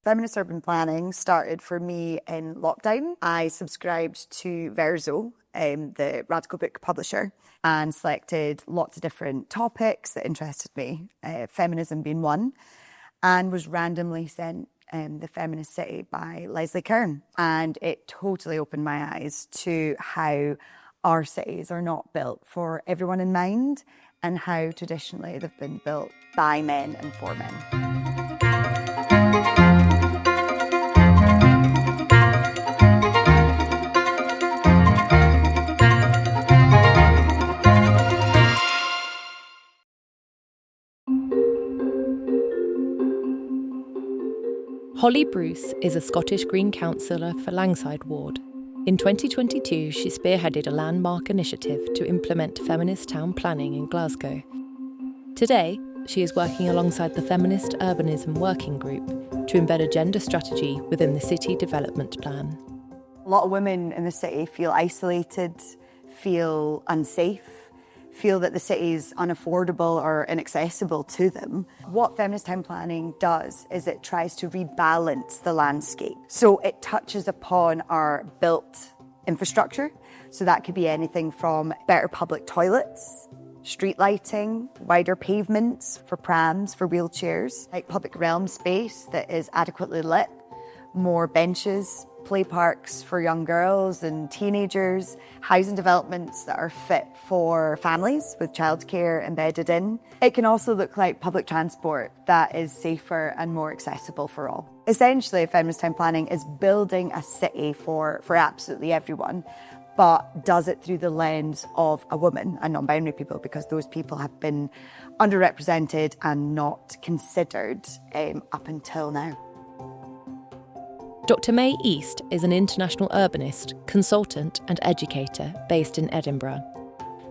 Feminist urban planning started for me in lockdown. I subscribed to Verso, the radical book publisher, and selected lots of different topics that interested me, feminism being one, and was randomly sent The Feminist City by Leslie Kern. And it totally opened my eyes to how our cities are not built for everyone in mind and how traditionally they've been built by men and for men. Holly Bruce is a Scottish Green councillor for Langside ward. In 2022, she spearheaded a landmark initiative to implement feminist town planning in Glasgow. Today, she is working alongside the Feminist Urbanism working group to embed a gender strategy within the city development plan. A lot of women in the city feel isolated, feel unsafe, feel that the city is unaffordable or inaccessible to them. What feminist town planning does is it tries to rebalance the landscape. So it touches upon our built infrastructure. So that could be anything from better public toilets, street lighting, wider pavements for prams, for wheelchairs, like public realm space that is adequately lit, more benches, play parks for young girls and teenagers, housing developments that are fit for families with childcare embedded in. It can also look like public transport that is safer and more accessible for all. Essentially, feminist town planning is building a city for absolutely everyone, but does it through the lens of a woman and non-binary people, because those people have been underrepresented and not considered up until now. Dr. May East is an international urbanist, consultant and educator based in Edinburgh.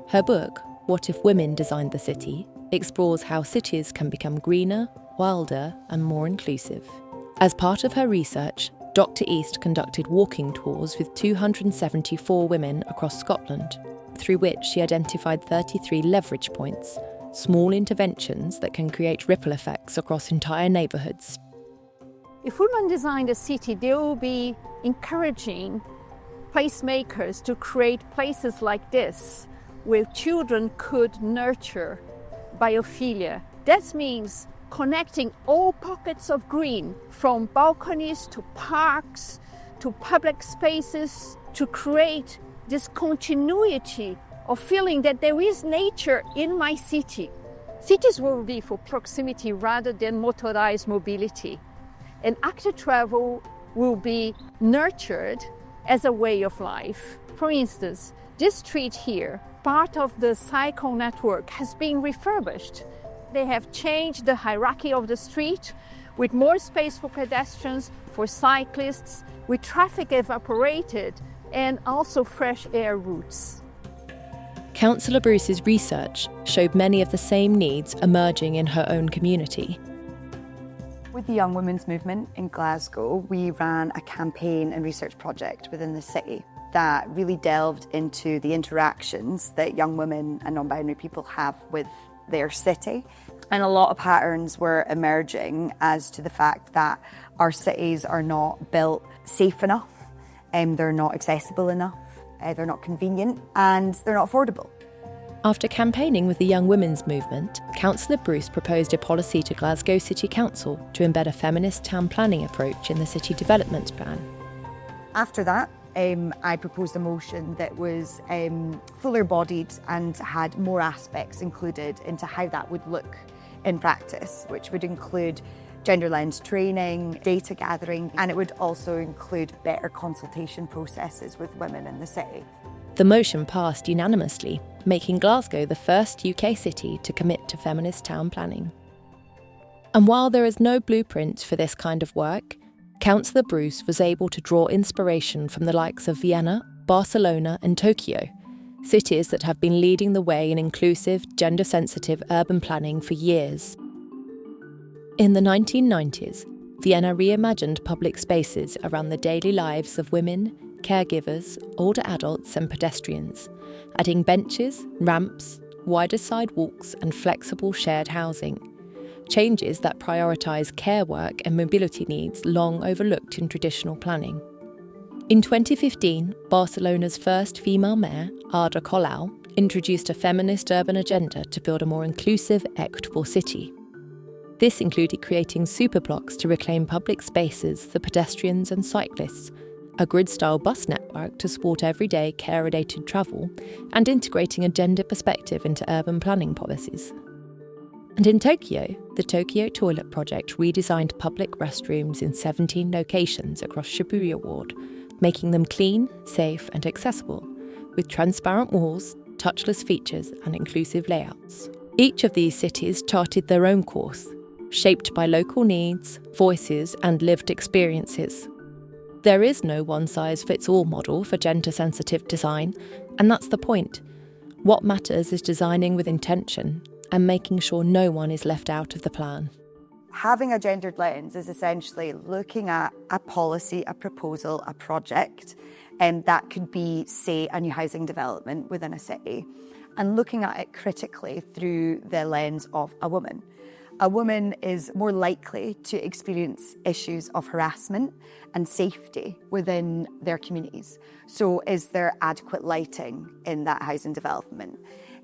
Her book, What If Women Designed the City, explores how cities can become greener, wilder and more inclusive. As part of her research, Dr. East conducted walking tours with 274 women across Scotland, through which she identified 33 leverage points, small interventions that can create ripple effects across entire neighbourhoods. If women design a city, they will be encouraging placemakers to create places like this where children could nurture biophilia. That means connecting all pockets of green, from balconies to parks to public spaces, to create this continuity of feeling that there is nature in my city. Cities will be for proximity rather than motorized mobility. And active travel will be nurtured as a way of life. For instance, this street here, part of the cycle network, has been refurbished. They have changed the hierarchy of the street with more space for pedestrians, for cyclists, with traffic evaporated, and also fresh air routes. Councillor Bruce's research showed many of the same needs emerging in her own community. With the Young Women's Movement in Glasgow, we ran a campaign and research project within the city that really delved into the interactions that young women and non-binary people have with their city. And a lot of patterns were emerging as to the fact that our cities are not built safe enough, they're not accessible enough, they're not convenient, and they're not affordable. After campaigning with the Young Women's Movement, Councillor Bruce proposed a policy to Glasgow City Council to embed a feminist town planning approach in the city development plan. After that, I proposed a motion that was fuller bodied and had more aspects included into how that would look in practice, which would include gender-lens training, data gathering, and it would also include better consultation processes with women in the city. The motion passed unanimously, making Glasgow the first UK city to commit to feminist town planning. And while there is no blueprint for this kind of work, Councillor Bruce was able to draw inspiration from the likes of Vienna, Barcelona and Tokyo, cities that have been leading the way in inclusive, gender-sensitive urban planning for years. In the 1990s, Vienna reimagined public spaces around the daily lives of women, caregivers, older adults and pedestrians, adding benches, ramps, wider sidewalks and flexible shared housing. changes that prioritise care work and mobility needs long overlooked in traditional planning. In 2015, Barcelona's first female mayor, Ada Colau, introduced a feminist urban agenda to build a more inclusive, equitable city. This included creating superblocks to reclaim public spaces for pedestrians and cyclists, a grid-style bus network to support everyday care-related travel, and integrating a gender perspective into urban planning policies. And in Tokyo, the Tokyo Toilet Project redesigned public restrooms in 17 locations across Shibuya Ward, making them clean, safe and accessible, with transparent walls, touchless features and inclusive layouts. Each of these cities charted their own course, shaped by local needs, voices and lived experiences. There is no one-size-fits-all model for gender-sensitive design, and that's the point. What matters is designing with intention and making sure no one is left out of the plan. Having a gendered lens is essentially looking at a policy, a proposal, a project, and that could be, say, a new housing development within a city, and looking at it critically through the lens of a woman. A woman is more likely to experience issues of harassment and safety within their communities. So is there adequate lighting in that housing development?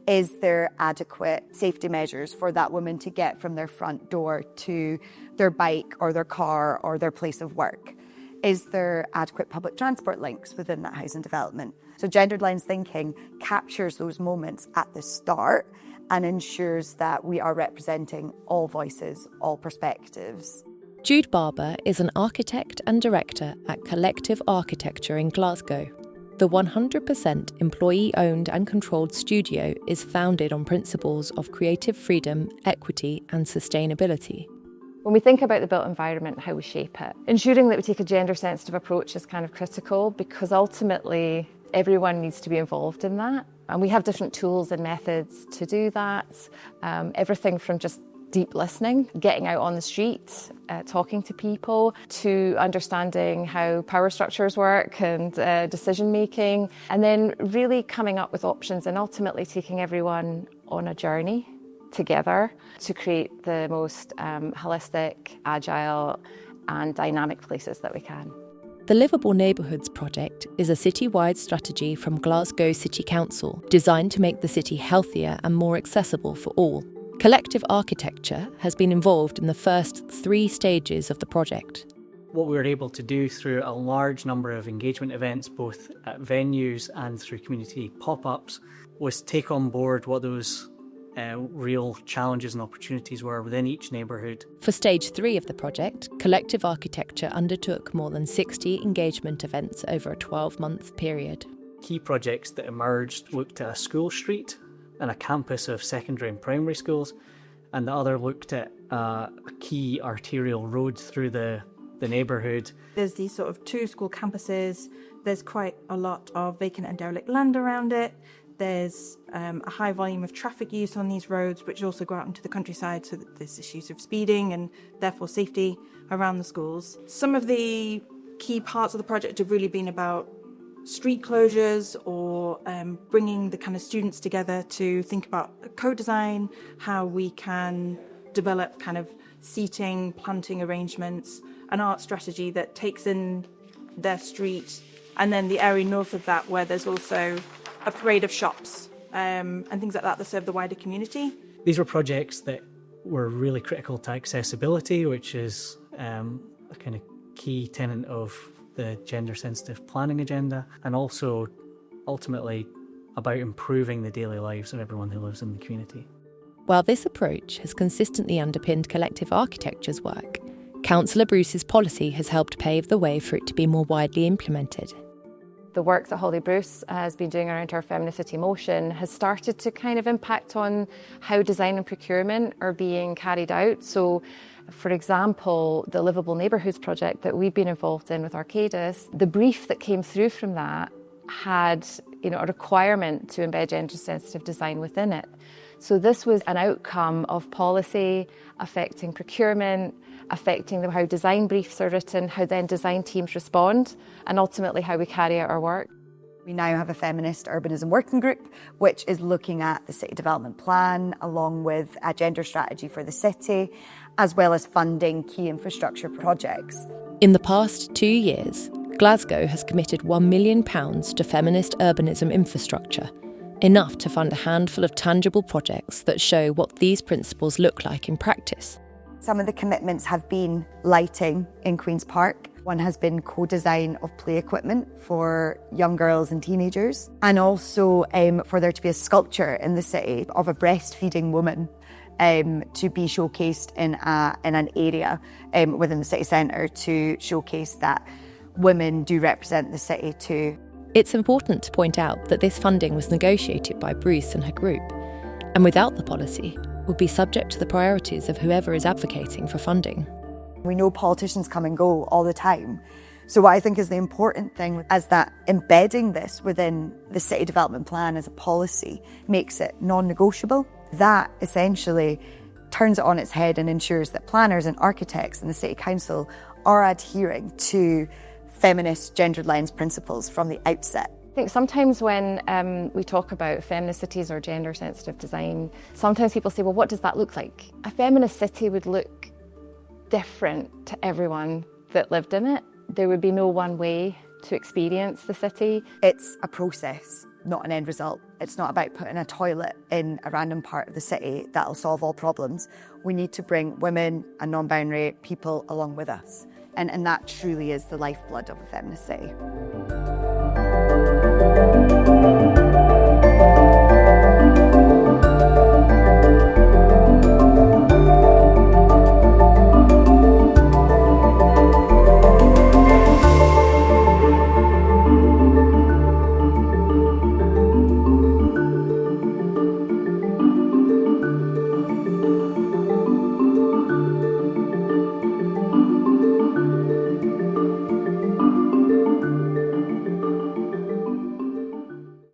Is there adequate safety measures for that woman to get from their front door to their bike or their car or their place of work? Is there adequate public transport links within that housing development? So gendered lens thinking captures those moments at the start and ensures that we are representing all voices, all perspectives. Jude Barber is an architect and director at Collective Architecture in Glasgow. The 100% employee-owned and controlled studio is founded on principles of creative freedom, equity and sustainability. When we think about the built environment and how we shape it, ensuring that we take a gender-sensitive approach is kind of critical because ultimately everyone needs to be involved in that. And we have different tools and methods to do that. Everything from just deep listening, getting out on the street, talking to people, to understanding how power structures work and decision making, and then really coming up with options and ultimately taking everyone on a journey together to create the most holistic, agile and dynamic places that we can. The Liveable Neighbourhoods Project is a city-wide strategy from Glasgow City Council designed to make the city healthier and more accessible for all. Collective Architecture has been involved in the first 3 stages of the project. What we were able to do through a large number of engagement events, both at venues and through community pop-ups, was take on board what those real challenges and opportunities were within each neighbourhood. For stage 3 of the project, Collective Architecture undertook more than 60 engagement events over a 12-month period. Key projects that emerged looked at a school street and a campus of secondary and primary schools, and the other looked at a key arterial road through the neighbourhood. There's these sort of 2 school campuses, there's quite a lot of vacant and derelict land around it. There's a high volume of traffic use on these roads, which also go out into the countryside, so that there's issues of speeding and therefore safety around the schools. Some of the key parts of the project have really been about street closures or bringing the kind of students together to think about co-design, how we can develop kind of seating, planting arrangements, an art strategy that takes in their street, and then the area north of that where there's also a parade of shops and things like that that serve the wider community. These were projects that were really critical to accessibility, which is a kind of key tenet of the gender-sensitive planning agenda, and also ultimately about improving the daily lives of everyone who lives in the community. While this approach has consistently underpinned Collective Architecture's work, Councillor Bruce's policy has helped pave the way for it to be more widely implemented. The work that Holly Bruce has been doing around our Feminist City Motion has started to kind of impact on how design and procurement are being carried out. So, for example, the Liveable Neighbourhoods Project that we've been involved in with Arcadis, the brief that came through from that had, a requirement to embed gender-sensitive design within it. So this was an outcome of policy affecting procurement, affecting how design briefs are written, how then design teams respond, and ultimately how we carry out our work. We now have a feminist urbanism working group, which is looking at the city development plan, along with a gender strategy for the city, as well as funding key infrastructure projects. In the past 2 years, Glasgow has committed £1 million to feminist urbanism infrastructure, enough to fund a handful of tangible projects that show what these principles look like in practice. Some of the commitments have been lighting in Queen's Park. One has been co-design of play equipment for young girls and teenagers, and also for there to be a sculpture in the city of a breastfeeding woman to be showcased in an area within the city centre to showcase that women do represent the city too. It's important to point out that this funding was negotiated by Bruce and her group, and without the policy, would be subject to the priorities of whoever is advocating for funding. We know politicians come and go all the time. So what I think is the important thing is that embedding this within the city development plan as a policy makes it non-negotiable. That essentially turns it on its head and ensures that planners and architects and the city council are adhering to feminist gendered lens principles from the outset. I think sometimes when we talk about feminist cities or gender sensitive design, sometimes people say, well, what does that look like? A feminist city would look different to everyone that lived in it. There would be no one way to experience the city. It's a process, not an end result. It's not about putting a toilet in a random part of the city that'll solve all problems. We need to bring women and non-binary people along with us. And that truly is the lifeblood of a feminist city.